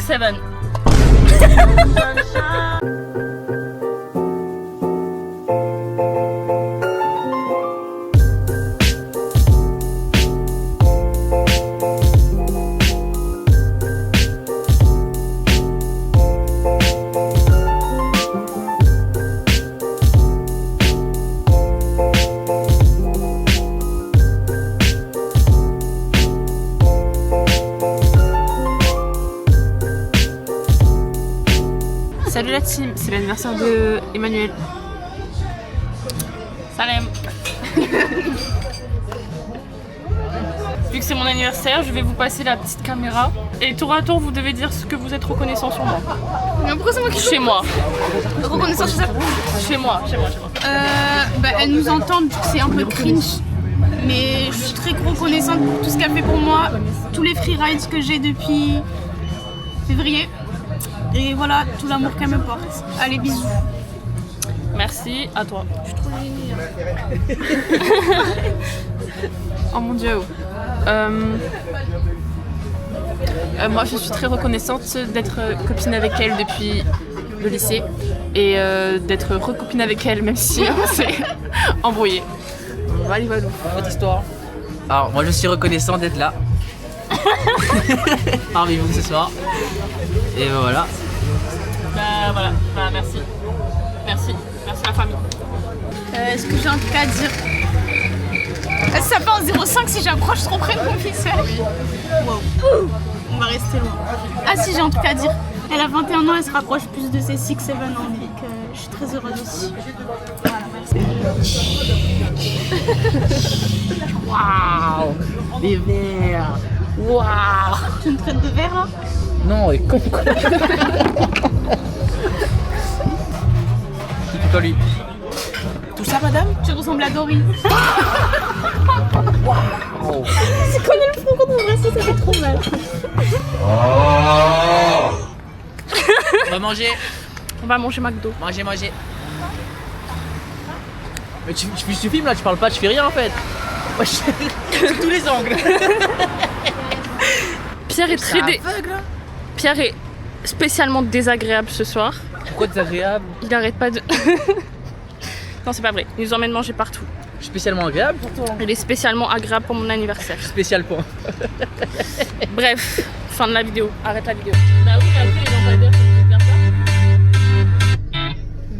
7. Salut la team, c'est l'anniversaire de Emmanuel. Salam. Vu que c'est mon anniversaire, je vais vous passer la petite caméra. Et tour à tour, vous devez dire ce que vous êtes reconnaissant sur moi. Mais pourquoi c'est moi qui Chez moi. reconnaissance chez ça? Chez moi. Elle nous entend, du coup c'est un peu cringe. Mais je suis très reconnaissante pour tout ce qu'elle fait pour moi. Tous les freerides que j'ai depuis février. Et voilà, tout l'amour qu'elle me porte. Allez, bisous. Merci, à toi. Je suis trop gênée. Oh mon dieu. Moi je suis très reconnaissante d'être copine avec elle depuis le lycée et d'être recopine avec elle même si on s'est embrouillé. Voilà, votre histoire. Alors moi je suis reconnaissant d'être là parmi vous ce soir. Et voilà. Voilà, merci. Merci la famille. Est-ce que j'ai un truc à dire? Est-ce que ça fait en 05 si j'approche trop près de mon visage? Wow. On va rester loin. Ah si, j'ai un truc à dire. Elle a 21 ans, elle se rapproche plus de ses 6-7 ans, donc je suis très heureuse aussi. Voilà, merci. Waouh, les verres. Waouh. Tu me traites de verre là? Non, et comme quoi. C'est toi lui. Tout ça madame? Tu ressembles à Dory. Waouh. Tu connais le front qu'on embrasse, ça fait trop mal. On va manger. On va manger McDo. Manger. Mais tu filmes là, tu parles pas, tu fais rien en fait. Ouais, sous tous les angles. Pierre est très Pierre est spécialement désagréable ce soir. Pourquoi désagréable? Il arrête pas de... Non, c'est pas vrai. Il nous emmène manger partout. Spécialement agréable pour toi? Il est spécialement agréable pour mon anniversaire. Spécial point. Bref, fin de la vidéo. Arrête la vidéo. Bah oui, mais après, ils vont pas dire que je vais faire ça.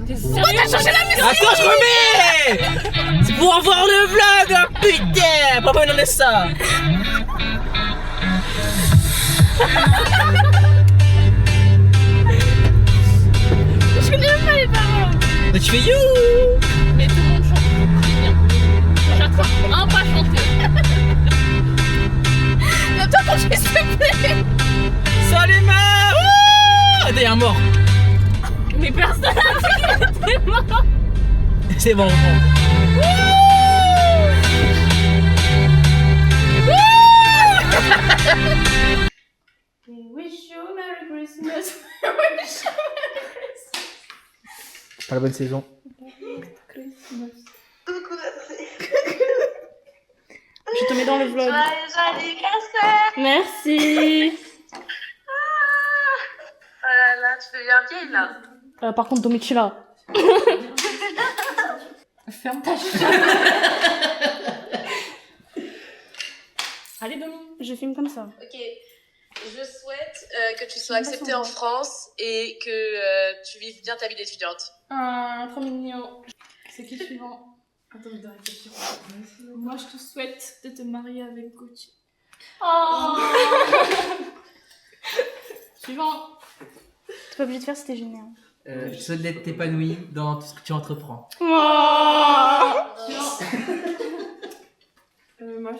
T'es sérieux? Oh, t'as changé la musique! Attends, je remets! C'est pour avoir le vlog, hein, putain! Pourquoi il en est ça? Je connais même pas les paroles. Mais tu fais you! Mais tout le monde chante très bien. J'attrape un pas chanter. Mais attends, quand je fais s'il te plaît. Salut ma! Attends, y'a un mort. Mais personne n'a dit qu'il était mort. C'est bon, We wish you Merry Christmas. We wish you Merry Christmas. Pas la bonne saison. Je te mets dans le vlog. Merci. Oh là là, tu deviens vieille là. Par contre, Domitila. Ferme ta chatte. Allez, Domi. Je filme comme ça. Ok, je souhaite que tu sois acceptée en France et que tu vives bien ta vie d'étudiante. Ah, trop mignon. C'est qui le suivant? Attends, je dois réfléchir. Moi, je te souhaite de te marier avec Gauthier. Oh. Suivant. T'es pas obligé de faire si t'es gêné. Hein. Je souhaite d'être épanoui dans tout ce que tu entreprends. Moi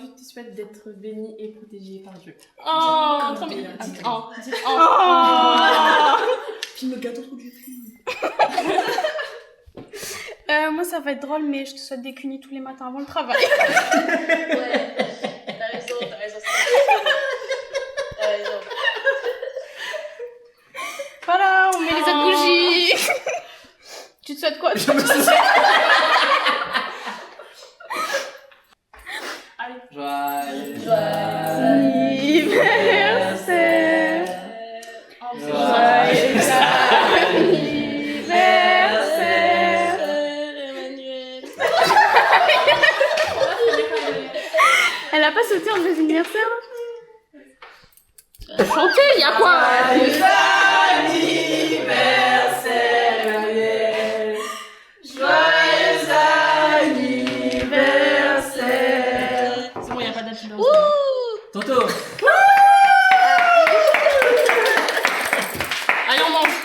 je te souhaite d'être béni et protégé par Dieu. Oh, trop mignon. Oh. Puis le gâteau trop du cul. Moi, ça va être drôle, mais je te souhaite des cunis tous les matins avant le travail. Ouais, t'as raison. T'as raison. Voilà, on met les autres bougies. Tu te souhaites quoi? Joyeux anniversaire. sauter en joyeux anniversaire? Chanter, y a quoi? C'est bon, y a pas date d'anniversaire. Tonto. Allez, on mange.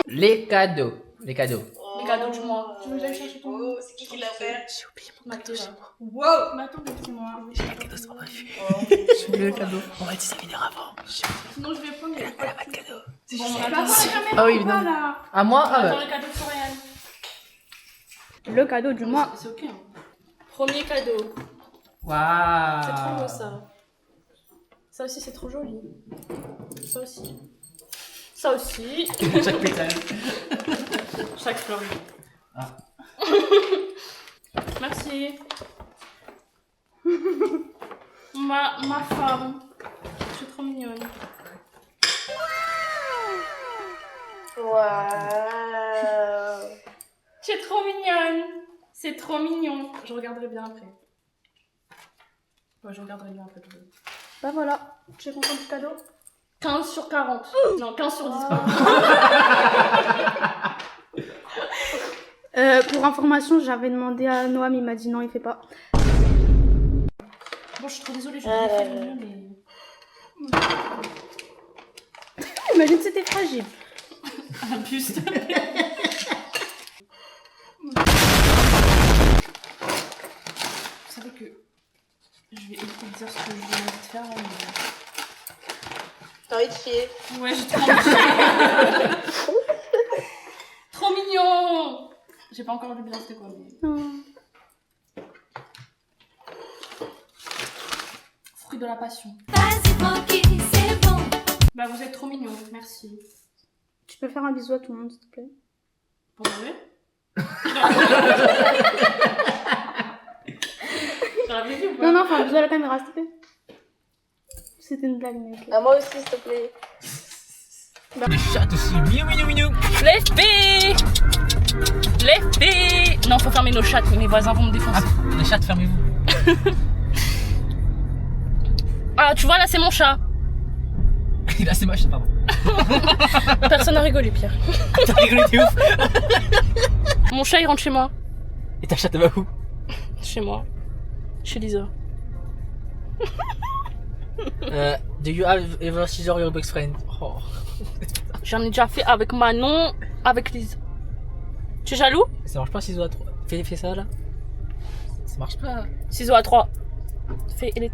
Les cadeaux. Les cadeaux. Les cadeaux du mois. Tu veux que j'aille chercher ton Oh, c'est qui l'a fait? J'ai oublié mon cadeau chez moi. Wow! Bah attends, c'est moi. J'ai le cadeau sur ma vue. J'ai oublié le cadeau. On m'a dit 5 minutes avant. Sinon, je vais prendre. Elle a pas de cadeau. Bon, on Bah, attend. attends, la caméra, Ah oui, ou pas, évidemment. là. À moi? Ah Attends ouais. le cadeau sur Ryan. Le cadeau du mois. C'est ok. Hein. Premier cadeau. Waouh. C'est trop beau ça. Ça aussi, c'est trop joli. Ça aussi. Ça aussi. Chaque pétale. Chaque fleur. Ah. Merci. ma femme. Je suis trop mignonne. Waouh! Tu es trop mignonne. C'est trop mignon. Je regarderai bien après. Ouais, je regarderai bien après. Bah voilà, tu es content du cadeau? 15 sur 40. Non, 15 sur 10. Pour information, j'avais demandé à Noam, il m'a dit non, il fait pas. Bon, je suis trop désolée, je vais faire le mieux, mais... Imagine, c'était fragile. Un buste. Vous savez que je vais éviter de dire ce que je vais te faire. Mais... T'as envie de chier? Ouais, j'ai trop envie. Trop mignon. J'ai pas encore lu bien c'était quoi, mais... Fruit de la passion. Vas-y tranquille, c'est bon. Bah vous êtes trop mignon, merci. Tu peux faire un bisou à tout le monde, s'il te plaît? Pour vrai? Dans la vidéo ou pas? Non, non, fais un bisou à la caméra, s'il te plaît. C'était une blague, mais ok. À moi aussi, s'il te plaît. Les chats aussi. Minou, minou, minou. Les filles! Les filles! Non, faut fermer nos chats, mes voisins vont me défoncer. Ah, les chats, fermez-vous. Ah, tu vois, là, c'est mon chat. Là, c'est ma chatte, pardon. Personne n'a rigolé, Pierre. T'as rigolé, t'es ouf. Mon chat, il rentre chez moi. Et ta chatte, elle va où? Chez moi. Chez Lisa. Do you have ever scissor your best friend? Oh. J'en ai déjà fait avec Manon, avec Lisa. Tu es jaloux? Ça marche pas, ciseaux à 3. Fais ça là. Ça marche pas. Ciseaux à 3. Fais les...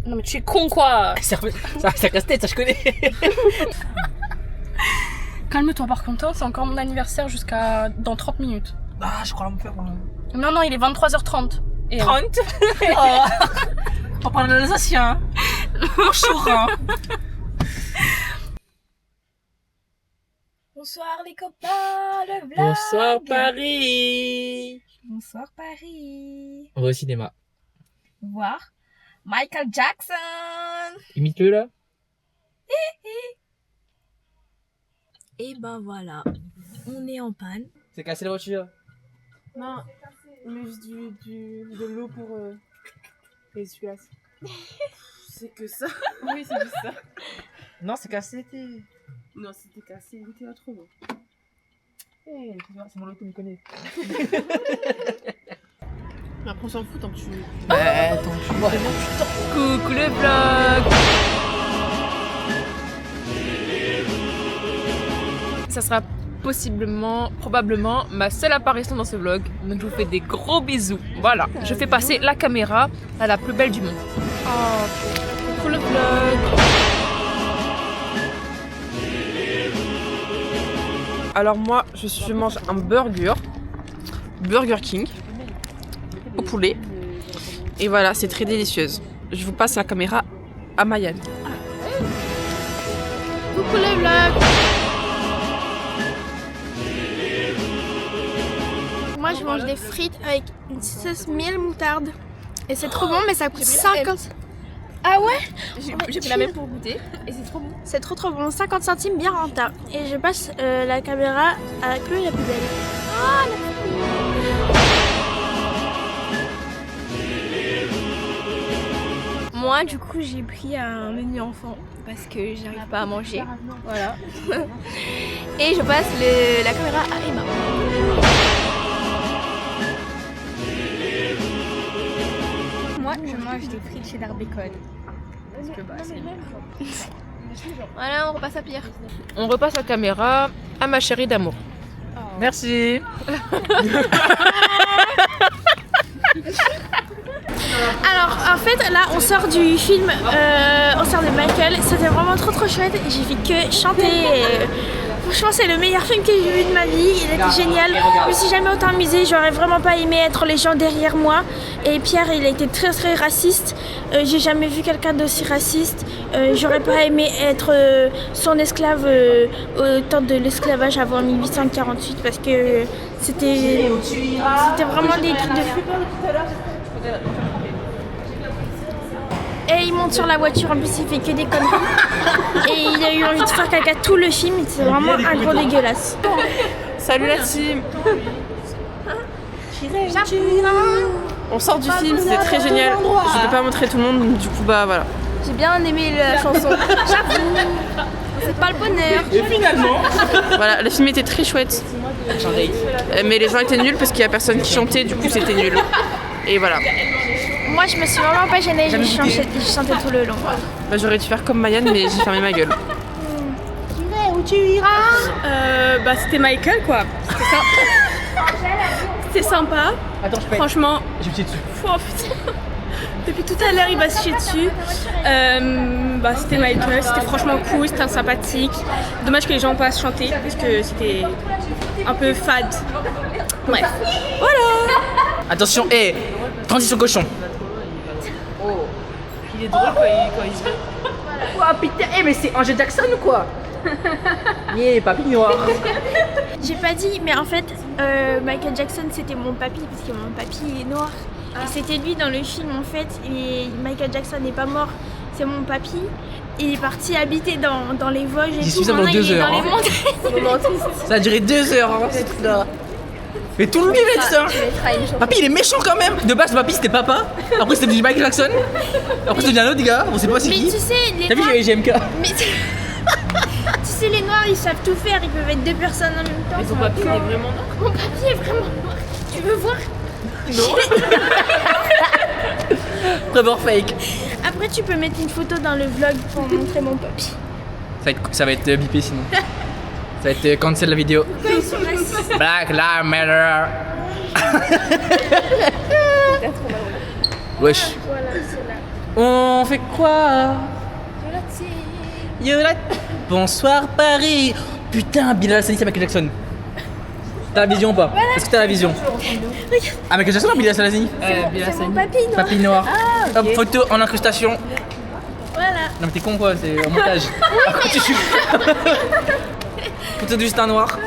Non mais tu es con quoi. Ça casse-tête, ça je connais. Calme-toi par contre, hein, c'est encore mon anniversaire jusqu'à dans 30 minutes. Ah, je crois me faire. Non, non, il est 23h30. Et 30 oh. On parle de l'Alsacien. Bonjour. Bonsoir les copains, le vlog. Bonsoir Paris. Bonsoir Paris. On va au cinéma. Voir Michael Jackson. Imite-le là. Et ben voilà, on est en panne. C'est cassé la voiture. Non, mais juste de l'eau pour l'essuie-glace. C'est que ça. Oui, c'est juste ça. Non, c'est cassé. Non, c'était cassé, il était autrement. Hey, c'est mon loto, il me connaît. Mais après, on s'en fout tant que tu. Attends, tu vois. Coucou le vlog. Ça sera probablement ma seule apparition dans ce vlog. Donc je vous fais des gros bisous. Voilà, je fais passer la caméra à la plus belle du monde. Oh, coucou le vlog. Alors moi, je mange un burger Burger King au poulet. Et voilà, c'est très délicieuse. Je vous passe la caméra à Mayane. Coucou les vlogs. Moi je mange des frites avec une sauce miel moutarde. Et c'est trop bon mais ça coûte 50. Ah ouais? J'ai pris la même pour goûter et c'est trop bon. C'est trop bon, 50 centimes bien rentable. Et je passe la caméra à Chloé la plus belle. Ah la plus belle. moi, du coup, j'ai pris un menu enfant parce que j'arrive pas à manger. Voilà. Et je passe la caméra à Emma. Moi, je mange des frites cheddar bacon. Parce que c'est mieux. Voilà, on repasse à Pierre. On repasse la caméra à ma chérie d'amour. Merci. Alors en fait là on sort du film, on sort de Michael, c'était vraiment trop chouette, j'ai fait que chanter et franchement c'est le meilleur film que j'ai vu de ma vie, il était génial, je me suis jamais autant amusée, j'aurais vraiment pas aimé être les gens derrière moi et Pierre il a été très raciste, j'ai jamais vu quelqu'un d'aussi raciste, j'aurais pas aimé être son esclave au temps de l'esclavage avant 1848 parce que c'était vraiment des trucs de fou. Et il monte sur la voiture, en plus il fait que des conneries. Et il a eu envie de faire caca tout le film, c'est vraiment un gros dégueulasse. Salut la team. On sort du film, c'était très génial. Je peux pas montrer tout le monde, donc du coup bah voilà. J'ai bien aimé la chanson. J'avoue, c'est pas le bonheur. Et finalement. Voilà, le film était très chouette. Mais les gens étaient nuls parce qu'il y a personne qui chantait, du coup c'était nul. Et voilà. Moi je me suis vraiment pas gênée, j'ai chanté tout le long. Bah, j'aurais dû faire comme Mayan, mais j'ai fermé ma gueule. Bah c'était Michael quoi. C'était sympa. Attends, je paye. Franchement, Je me suis dessus. oh, putain. Depuis tout à l'heure il va se chier dessus. Bah c'était Michael, c'était franchement cool, c'était sympathique. Dommage que les gens passent chanter parce que c'était un peu fade. Bref. Voilà. Attention, transition cochon. Il est drôle quand il se fait. Oh putain, mais c'est Angel Jackson ou quoi? Papy noir. J'ai pas dit, mais en fait Michael Jackson c'était mon papy parce que mon papy est noir. Et c'était lui dans le film en fait, et Michael Jackson n'est pas mort, c'est mon papy. Il est parti habiter dans les Vosges et J'y tout. suis pendant Maintenant, 2 il est heures. dans les montagnes. Ça a duré 2 heures, hein, ce truc-là. Mais tout le monde avec ça. Papy, il est méchant quand même. De base, papy, c'était papa. Après, c'était devenu Michael Jackson. Après, c'est devenu un autre gars. On sait pas c'est Mais qui. tu sais, les T'as vu, noirs, j'avais GMK. mais tu sais, les noirs ils savent tout faire, ils peuvent être deux personnes en même temps. Mais ton papy il est vraiment noir. Mon papy est vraiment noir. Tu veux voir? Trevor fake. Après, tu peux mettre une photo dans le vlog pour montrer mon papy. Ça va être bipé sinon. Ça va être cancel la vidéo. Pourquoi ils sont racistes? Black Lives Matter. Wesh. Voilà, c'est là. On fait quoi? Yola. Bonsoir Paris. Putain, Bilal Hassani, c'est Michael Jackson. T'as la vision ou pas? Est-ce que t'as la vision? Ah, Michael Jackson ou Bilal Hassani? C'est mon papy, non? Papy noir. Hop, photo en incrustation. Voilà. Non mais t'es con quoi, c'est au montage. Après tu Photo de Justin Noir.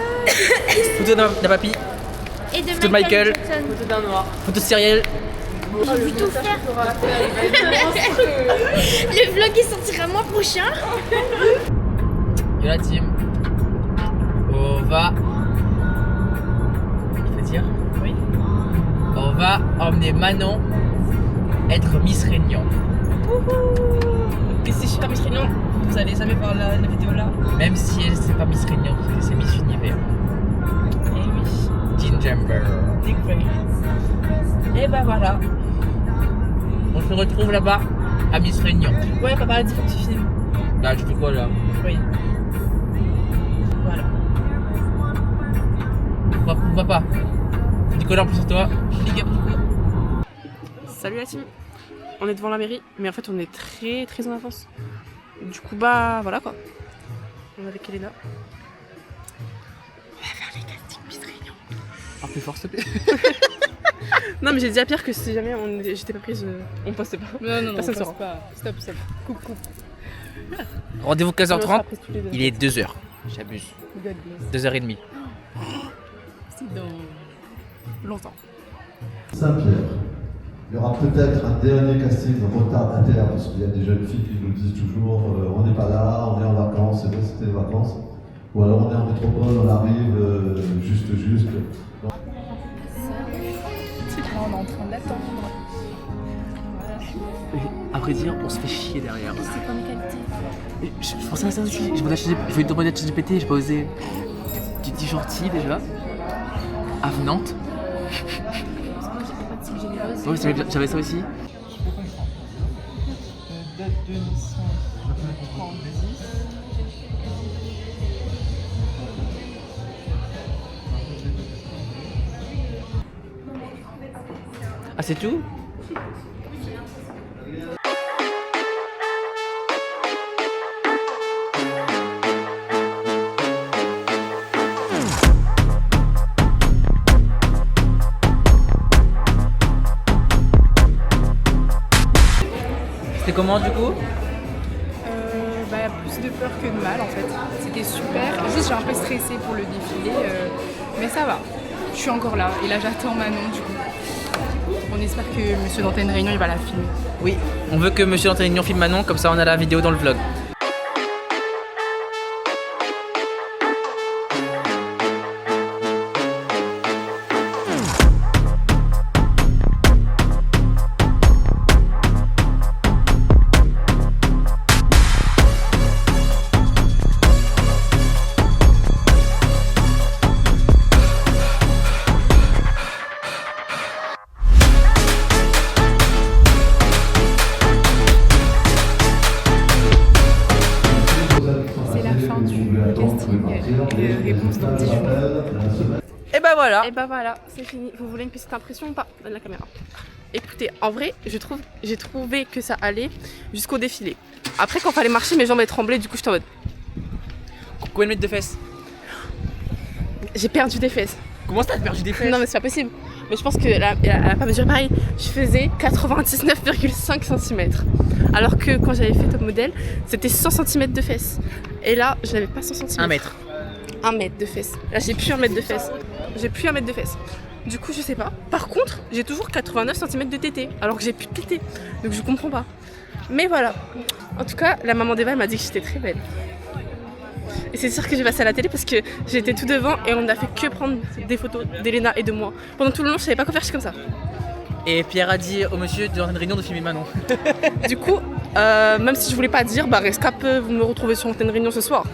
Photo d'un papy. Et de Photo de Michael. Jackson. Photo d'un noir. Photo de Cyrielle. J'ai vu tout faire. Le vlog il sortira mois prochain. Yo la team. On va. Il faut dire? Oui. On va emmener Manon être Miss Réunion. Et si je suis pas Miss Réunion, vous allez jamais voir la vidéo là. Même si elle c'est pas Miss Réunion, parce que c'est Miss Univers. Et oui. Gingember. Découvrir. Et bah voilà. On se retrouve là-bas à Miss Réunion. Ouais, papa a dit faut que tu filmes. Là, je fais quoi là? Oui. Voilà. Papa. Nicolas, en plus sur toi. Big up. Salut la team. On est devant la mairie, mais en fait on est très en avance. Du coup bah voilà quoi. On est avec Elena. On va faire les castings Miss Réunion. Un peu fort s'il te plaît. Non mais j'ai dit à Pierre que si jamais j'étais pas prise, on postait pas. Non, Personne on saura. passe pas. Stop. Coupe. Rendez-vous On le fera 15h30. après tous les deux. Il est 2h. J'abuse. God bless. 2h30. C'est dans longtemps. Saint-Pierre. Il y aura peut-être un dernier casting retardataire parce qu'il y a des jeunes filles qui nous disent toujours on n'est pas là, on est en vacances, c'est vrai c'était les vacances. Ou alors on est en métropole, on arrive juste. Là, on est en train d'attendre. Après pourrais dire on se fait chier derrière. C'est comme qualité. Je pensais à ça aussi. Je voulais demander à ChatGPT, j'ai pas osé. Tu te dis gentil déjà. Avenante. Oui, j'avais ça aussi. Ah, c'est tout? C'était comment du coup? Plus de peur que de mal en fait. C'était super. Juste j'ai un peu stressé pour le défilé, mais ça va. Je suis encore là et là j'attends Manon du coup. On espère que Monsieur Dantin Réunion il va la filmer. Oui, on veut que Monsieur Dantin Réunion filme Manon, comme ça on a la vidéo dans le vlog. Et bah voilà. Et bah voilà, c'est fini. Vous voulez une petite impression ou pas? Donne la caméra. Écoutez, en vrai, j'ai trouvé que ça allait jusqu'au défilé. Après, quand fallait marcher, mes jambes elles tremblaient, du coup, j'étais en mode. Combien de mètres de fesses? J'ai perdu des fesses. Comment ça, t'as perdu des fesses? Non, mais c'est pas possible. Mais je pense qu'elle a pas mesuré pareil. Je faisais 99,5 cm. Alors que quand j'avais fait top modèle, c'était 100 cm de fesses. Et là, je n'avais pas 100 cm. 1 mètre. 1 mètre de fesses. Là, j'ai plus 1 mètre de fesses. J'ai plus 1 mètre de fesses. Du coup, je sais pas. Par contre, j'ai toujours 89 cm de tété. Alors que j'ai plus de tété. Donc, je comprends pas. Mais voilà. En tout cas, la maman d'Eva m'a dit que j'étais très belle. Et c'est sûr que j'ai passé à la télé parce que j'étais tout devant et on n'a fait que prendre des photos d'Elena et de moi. Pendant tout le long, je savais pas quoi faire, je suis comme ça. Et Pierre a dit au monsieur dans une réunion de filmer Manon. Du coup, même si je voulais pas dire, bah Rescap, vous me retrouvez sur Antenne Réunion ce soir.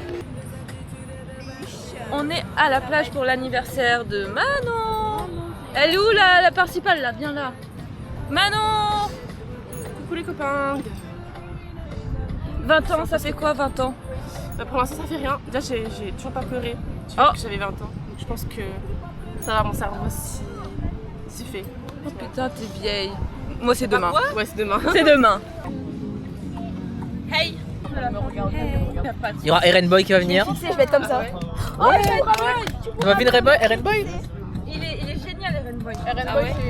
On est à la plage pour l'anniversaire de Manon. Elle est où la principale là? Viens là. Manon! Coucou les copains. 20 ans, ça fait quoi 20 ans? Bah pour l'instant ça fait rien. Déjà j'ai toujours pas pleuré. J'avais 20 ans. Donc je pense que ça va, mon cerveau s'y fait. Oh putain, t'es vieille. Moi c'est demain. Ouais, c'est demain. C'est demain. Hey. Il y aura Eren Boy qui va venir. Je vais être comme ça. Oh, On va venir Eren Boy. il est génial, Eren Boy.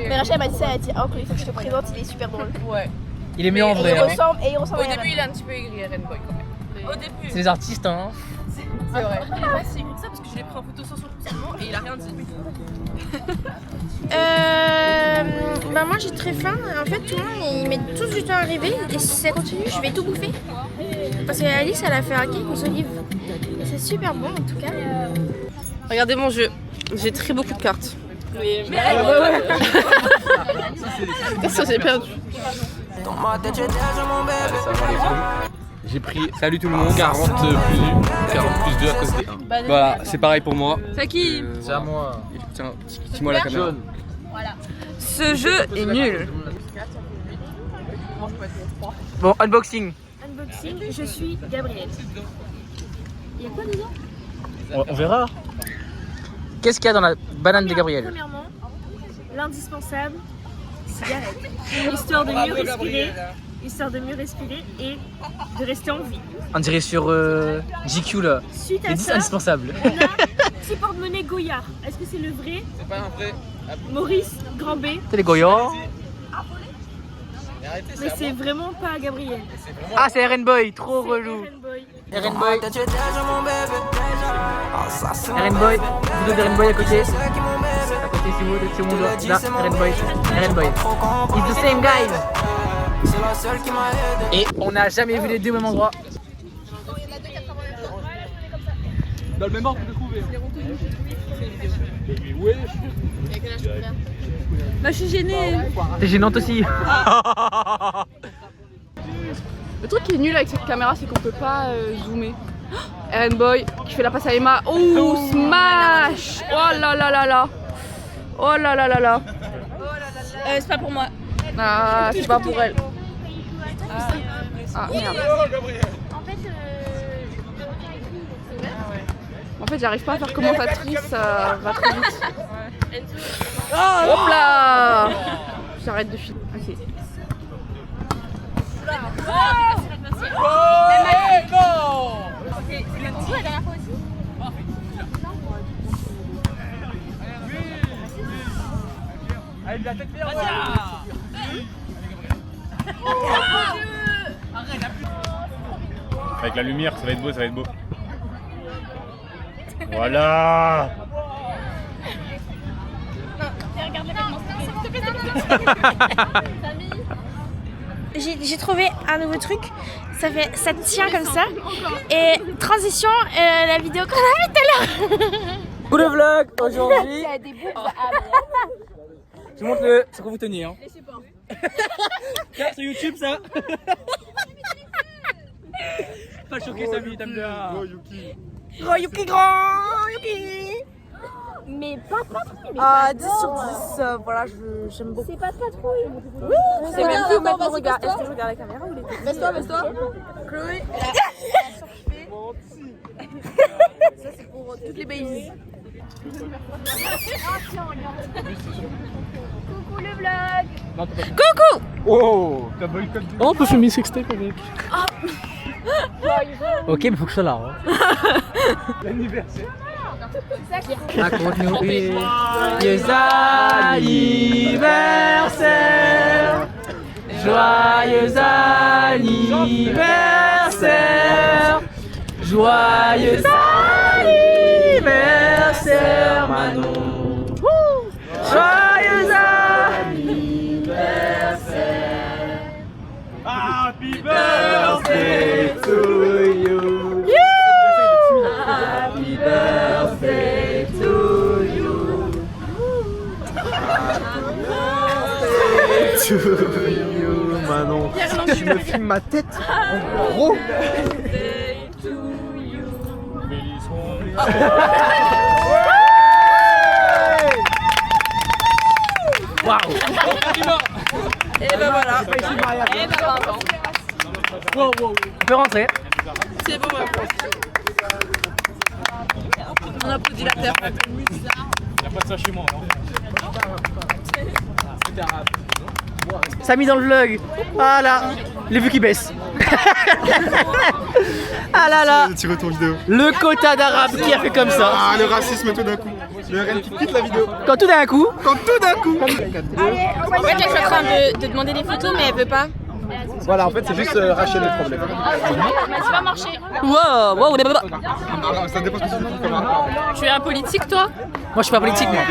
Mais Rachel m'a dit ça, elle a dit il faut que je te présente, il est super drôle. Ouais. Il est mieux en vrai. Il ressemble Au à Eren. début, il est un petit peu aigri, Eren Boy quand même. Au début. C'est les artistes, hein. C'est vrai. Il est pas si aigri que ça parce que je l'ai pris en photo sans son consentement et il a rien dit. Bah moi j'ai très faim. En fait tout le monde ils mettent tous du temps à arriver et si ça continue je vais tout bouffer. Parce que Alice elle a fait un cake aux olives. C'est super bon en tout cas. Regardez mon jeu. J'ai très beaucoup de cartes. Mais attention, j'ai perdu. J'ai pris, salut tout le monde, 40 plus 2 à cause des 1. Voilà, c'est pareil pour moi. C'est qui? C'est à moi. Tiens, dis-moi la caméra. Ce jeu est nul. Bon, unboxing. Unboxing, je suis Gabrielle. Il y a quoi dedans? On verra. Qu'est-ce qu'il y a dans la banane de Gabrielle? Premièrement, l'indispensable, cigarette. Histoire de mieux respirer. Histoire de mieux respirer et de rester en vie. On dirait sur GQ là. Suite à Les 10 ça, indispensables. on a petit porte-monnaie Goyard. Est-ce que c'est le vrai? C'est pas un vrai. Maurice Grand B. C'est les Goyans. Mais c'est vraiment pas Gabriel. Ah, c'est Eren Boy, trop relou. Eren Boy. Eren Boy, vidéo d'Eren Boy à côté. À côté, c'est mon doigt. Là, Eren Boy. Eren Boy. It's the same guys. Et on n'a jamais vu les deux au même endroit. Dans le même ordre de trouver. Ouais. Bah je suis gênée. T'es gênante aussi. Le truc qui est nul avec cette caméra, c'est qu'on peut pas zoomer. Eren Boy qui fait la passe à Emma. Oh, smash! Oh là là là là! Oh là là là là! C'est pas pour moi. Ah, c'est pas pour elle. Ah merde. En fait, j'arrive pas à faire commentatrice, ça va trop vite. Hop là! J'arrête de filmer. Ok. Avec la lumière, ça va être beau, ça va être beau. Voilà. J'ai trouvé un nouveau truc, ça tient comme ça. Et transition, la vidéo qu'on a vue tout à l'heure. Pour le vlog aujourd'hui. Je montre le. C'est qu'on vous tenez hein. Tiens, sur YouTube ça. Pas choqué Samy, t'aimes bien. Oh Yuki. Oh Yuki grand, Yuki. Mais pas de patrouille. Ah 10 sur 10, voilà, j'aime beaucoup. C'est pas de patrouille. Oui. C'est même plus mettre mon regard. Est-ce que je regarde la caméra ou les deux? Baisse-toi. Chloé. Ça c'est pour toutes les babies. Coucou le vlog. Coucou. Oh, t'as boycotté. On peut filmer sextape avec. Ok, mais faut que je sois là. Hein. L'anniversaire. Raconte-nous joyeux anniversaire. Joyeux anniversaire. Joyeux anniversaire Manon. Joyeux anniversaire. Happy birthday to you. Happy birthday to you. To you, Manon. Tu me filmes ma tête en gros. Waouh. Et ben voilà. On peut rentrer. C'est bon, on applaudit la terre. Y'a pas de ça chez moi. Samy dans le vlog. Ah là, les vues qui baissent. Ah là là. Tu retournes vidéo. Le quota d'arabe qui a fait comme ça. Ah, le racisme tout d'un coup. Le RN qui quitte la vidéo. Quand tout d'un coup. Quand tout d'un coup. En fait, là, je suis en train de demander des photos, mais elle veut pas. Voilà, en fait, c'est juste Rachel le problème. Mais ça va marcher. Wow. Ça dépend ce que tu dis comme Tu es apolitique, toi? Moi, je suis pas politique, moi.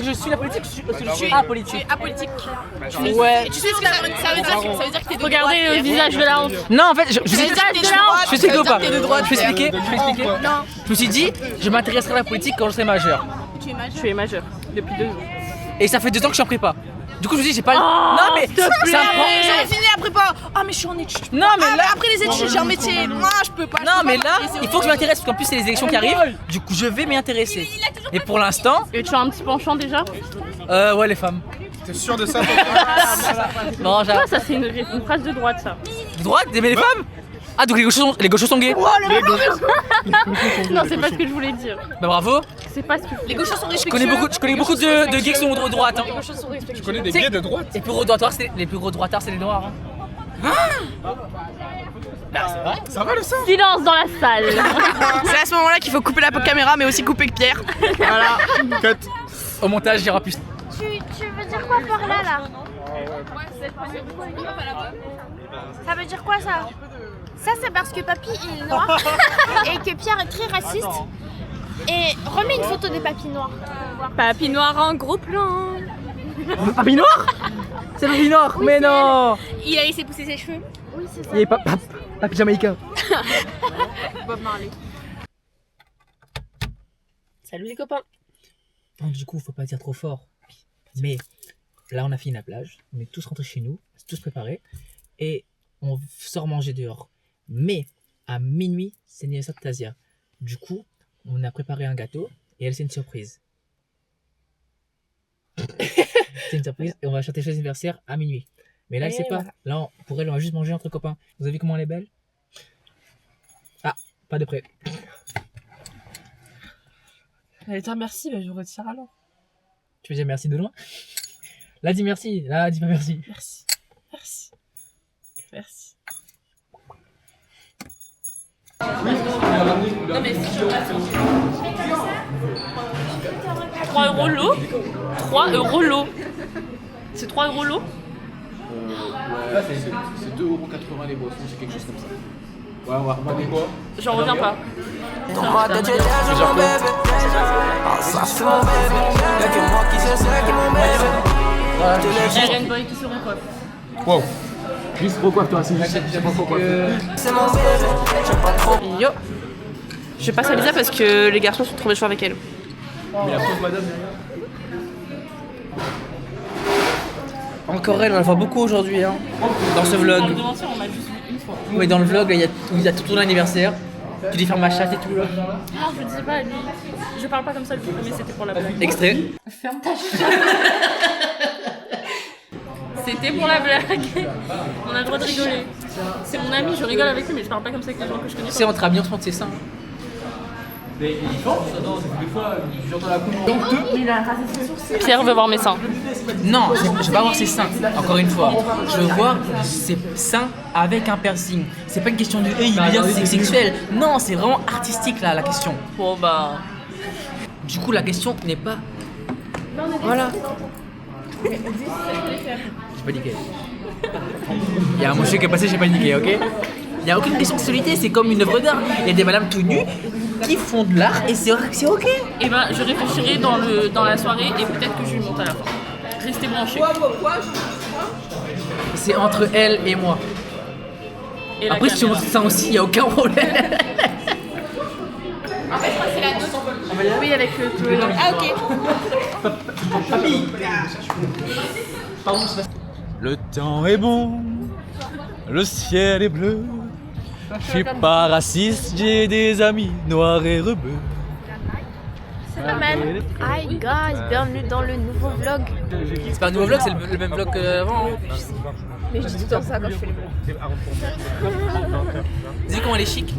Je suis la politique, je suis apolitique. Apolitique. Ouais. Tu sais ce que ça veut dire? Ça veut dire que t'es de Regardez le visage de la honte. Non, en fait, je visage de la honte. je sais ou pas. t'es de droite. Je vais expliquer. Non. Je me suis dit, je m'intéresserai à la politique quand je serai majeur. Tu es majeur depuis 2 jours. Et ça fait 2 ans que je suis en prépa. Du coup, je me dis, j'ai pas le. Oh, non, mais s'il te plaît. ça me prend. J'avais fini la prépa. Ah, mais je suis en études. Non, mais là. Après les études, j'ai un métier. Moi, je peux pas. Non, mais là, il faut que je m'intéresse parce qu'en plus, c'est les élections qui arrivent. Du coup, je vais m'y intéresser. Et pour l'instant. Et tu as un petit penchant déjà? Ouais, les femmes. T'es sûr de ça? Non, Ça, c'est une phrase de droite, ça. De droite, d'aimer les femmes? Ah, donc les gauchos sont gays? Non, c'est pas ce que je voulais dire. Bah bravo. C'est pas ce que je voulais Les gauchos sont Je respectueux. connais beaucoup de gays qui sont de droite. Hein. Les gauchos sont respectueux. Je connais des gays de droite. Les plus gros droitards, c'est les noirs. Hein. Bah, c'est vrai. Ça va le sang? Silence dans la salle. C'est à ce moment-là qu'il faut couper la caméra, mais aussi couper Pierre. Voilà. Cut. Au montage, il y aura plus. Tu veux dire quoi par là, là? Ça veut dire quoi, ça? Ça, c'est parce que Papy il est noir et que Pierre est très raciste. Et remets une photo des papys noirs. Papy noir en gros plan. Papy noir? C'est Papy noir? Mais non. Il a laissé pousser ses cheveux. Oui, c'est ça. Il est pas Papy jamaïcain. Bob Marley. Salut les copains. Non, du coup, faut pas dire trop fort. Mais là, on a fini la plage. On est tous rentrés chez nous, tous préparés. et on sort manger dehors. Mais à minuit, c'est l'anniversaire de Tasia. Du coup, on a préparé un gâteau et elle, c'est une surprise. C'est une surprise et on va chanter joyeux anniversaire à minuit. Mais là, elle sait pas. Là, pour elle, on va juste manger entre copains. Vous avez vu comment elle est belle? Ah, pas de près. Elle t'a merci, bah je retire alors. Tu veux dire merci de loin? Là, dis merci. Là, dis pas merci. Merci. Merci. Merci. Non mais si je passe 3 € l'eau. 3 € l'eau. C'est 3 € l'eau? Là, c'est 2,80 € les boissons, c'est quelque chose comme ça. Ouais, on va remonter quoi? J'en reviens pas. Dans ma tête, j'ai déjà mon bébé. Ah, ça, c'est mon bébé. Y'a que moi qui sais, c'est qui mon bébé. Il y a une boy qui se recoiffe. Wow. Juste recoiffe-toi, c'est pas trop coiffé. C'est mon bébé. J'aime pas trop. Yo. Je passe à Lisa parce que les garçons sont trop méchants avec elle. Mais la pauvre madame. Encore elle, on la voit beaucoup aujourd'hui hein, dans ce vlog. On m'a juste vu une fois. Oui, dans le vlog, il y a tout ton anniversaire. Tu dis faire ma chatte et tout là. Non, je dis pas lui. Je parle pas comme ça le film, mais c'était pour la blague. Extrait. Ferme ta chatte. C'était pour la blague. On a le droit de rigoler. C'est mon ami, je rigole avec lui, mais je parle pas comme ça avec les gens que je connais pas. C'est entre amis, on se montre ses seins. Mais il pense, attends, des fois, j'entends la coupe. Pierre veut voir mes seins. Non, je veux pas voir ses seins, encore une fois. Je veux voir ses seins avec un piercing. C'est pas une question de il est bien sexuel. Non, c'est vraiment artistique là la question. Bon bah. Du coup, la question n'est pas. Voilà. J'ai paniqué. Il y a un monsieur qui est passé, j'ai paniqué, ok? Il n'y a aucune question de sexualité, c'est comme une œuvre d'art. Il y a des madames tout nues qui font de l'art et c'est ok. Et ben je réfléchirai dans la soirée et peut-être que je lui monte à la fin. Restez branchés. C'est entre elle et moi. Et après si tu montres ça aussi, il n'y a aucun problème. En fait, je crois que c'est la nôtre. Oui, avec Chloé. Ah, ok. Papy. Pardon, le temps est bon, le ciel est bleu. Je suis pas raciste, j'ai des amis noirs et rebeux. C'est pas mal. Hi guys, bienvenue dans le nouveau vlog. C'est pas un nouveau vlog, c'est le même vlog qu'avant. Mais je dis tout le temps ça quand je fais les vlogs. Dis comment elle est chic.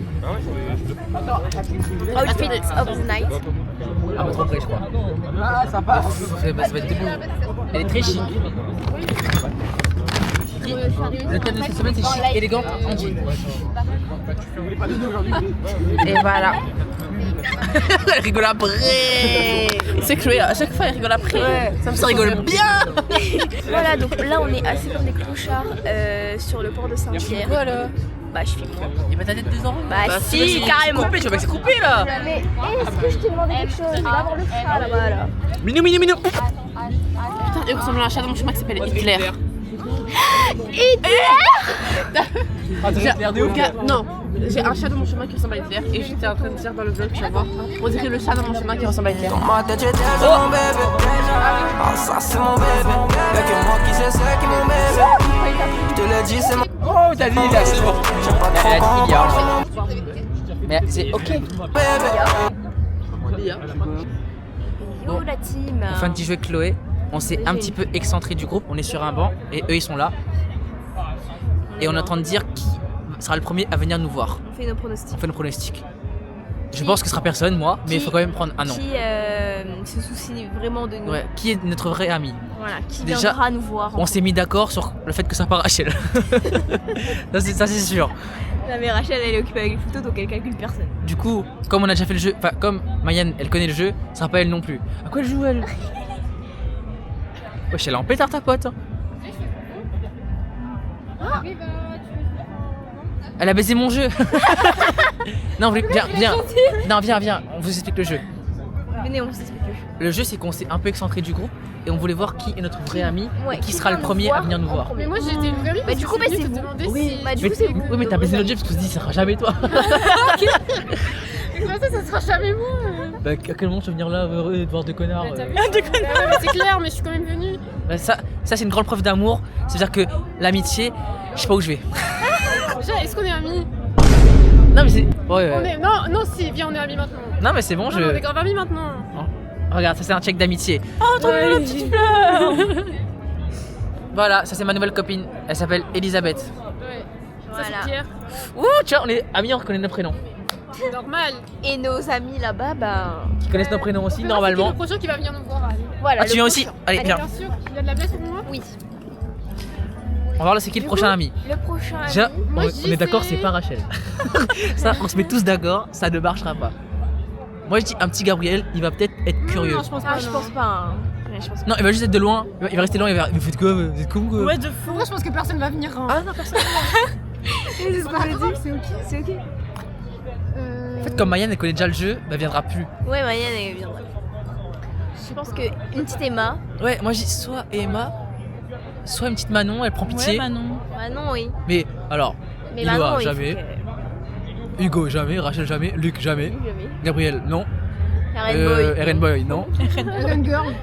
Outfit of the night. Ah, trop près, je crois. Ah, ça passe. Ça va être beau. Elle est très chic. Le thème de cette semaine c'est chic, élégante, en jean. Et voilà. Elle rigole après. C'est Chloé, à chaque fois elle rigole après. Ouais. Ça rigole bien. Voilà, donc là on est assis comme des clochards sur le port de Saint-Pierre. Quoi là? Bah je filme. Y'a pas ta tête dedans? Bah si, carrément. Tu vois que c'est coupé là. Mais est-ce que je t'ai demandé quelque chose? Je vais avoir le chat là-bas là. Minou, minou, minou. Putain, il ressemble à un chat dans mon chemin qui s'appelle Hitler. Non, j'ai un chat dans mon chemin qui ressemble à Hitler et j'étais en train de dire dans le vlog, tu vas voir, on dirait le chat dans mon chemin qui ressemble à Hitler. Dans ma tête, j'ai déjà mon bébé. Ah, ça, c'est mon bébé. Y'a que moi qui sais, c'est qui mon bébé. Je te l'ai dit, c'est mon. Oh, t'as dit, là, c'est bon. Elle a dit, il y a. Mais c'est ok. Yo la team. Enfin, petit jeu avec Chloé. On s'est un petit peu excentré du groupe, on est sur un banc et eux ils sont là. Et on est en train de dire qui sera le premier à venir nous voir. On fait nos pronostics. On fait nos pronostics. Je pense que ce sera personne, moi, mais il faut quand même prendre un nom. Qui se soucie vraiment de nous. Ouais, qui est notre vrai ami. Voilà, qui déjà, viendra nous voir. On s'est mis d'accord sur le fait que ça part Rachel. ça c'est sûr. Non mais Rachel elle est occupée avec les photos donc elle calcule personne. Du coup, comme on a déjà fait le jeu, enfin comme Mayan elle connaît le jeu, ça sera pas elle non plus. À quoi elle joue elle? Wesh, elle est en pétard ta pote. Ah. Elle a baisé mon jeu. Non, viens. Non, viens, on vous explique le jeu. Venez, on vous explique le jeu. Le jeu, c'est qu'on s'est un peu excentré du groupe et on voulait voir qui est notre vrai ami et qui sera le premier à venir nous voir. Mais moi j'étais une vraie amie. Bah du coup, c'est vous. Oui, bah du coup, c'est vous. Oui, mais t'as baisé notre jeu parce qu'on se dit, ça sera jamais toi. Et comment ça sera jamais moi? Bah, à quel moment tu vas venir là, heureux de voir deux connards? Deux connards. C'est clair, mais je suis quand même venue. Bah, ça c'est une grande preuve d'amour. C'est-à-dire que l'amitié, Je sais pas où je vais. Déjà, est-ce qu'on est amis? Non mais c'est... Ouais, On est... Non, non, si, viens, on est amis maintenant. Non mais c'est bon, Non, on est grave amis maintenant. Regarde, ça c'est un check d'amitié. Oh, trop mignon, la petite fleur. Voilà, ça c'est ma nouvelle copine. Elle s'appelle Elisabeth. Ouais. Ça, Voilà. c'est Pierre. Ouh, tu vois, on est amis, on reconnaît nos prénoms. Normal. Et nos amis là-bas, bah. Qui connaissent nos prénoms aussi, C'est normalement. le prochain qui va venir nous voir. Allez. Voilà. Ah, tu viens aussi? Allez, viens. Bien sûr, il y a de la place pour moi? Oui. On va voir là, c'est qui le prochain ami. Le prochain ami. Déjà, Moi, on je dis est d'accord, c'est- c'est pas Rachel. Ça, on se met tous d'accord, ça ne marchera pas. Moi je dis un petit Gabriel, il va peut-être être curieux. Non, je pense pas. Ah, je pense pas. Hein. Ouais, je pense pas. Non, il va juste être de loin, il va rester loin, il va. Vous faites quoi? Vous êtes con quoi? Ouais, de fou. Moi, je pense que personne va venir. Hein. Ah non, personne. C'est pas grave, c'est ok. C'est ok. En fait, comme Mayenne elle connaît déjà le jeu, bah elle viendra plus. Ouais, Marianne, elle viendra. Je pense que une petite Emma. Ouais, moi je dis soit Emma, soit une petite Manon, elle prend pitié. Ouais, Manon. Manon, oui. Mais alors, Mais Éloi, Manon, il faut jamais. que- Hugo, jamais. Rachel, jamais. Luc, jamais. Jamais. Gabriel, non. Eren Boy. Eren Boy, non. Eren Girl.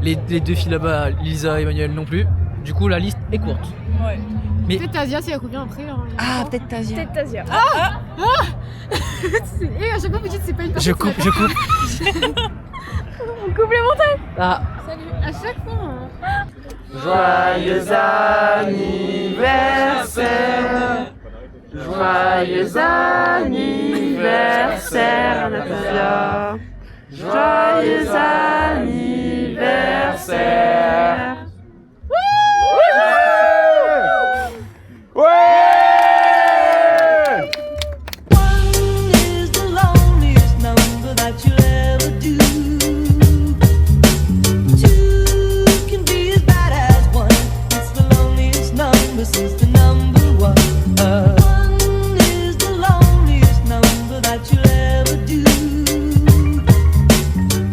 Les deux filles là-bas, Lisa et Emmanuel non plus. Du coup, la liste est courte. Ouais. Mais- Peut-être Tasia si elle revient après. Hein. Ah, peut-être Tasia. Peut-être Tasia. Et à chaque fois, vous dites c'est pas une Je personne. coupe, je coupe. On coupe les montagnes. Ah. Salut. À chaque fois. Hein. Joyeux anniversaire. Joyeux anniversaire, Natalia. Joyeux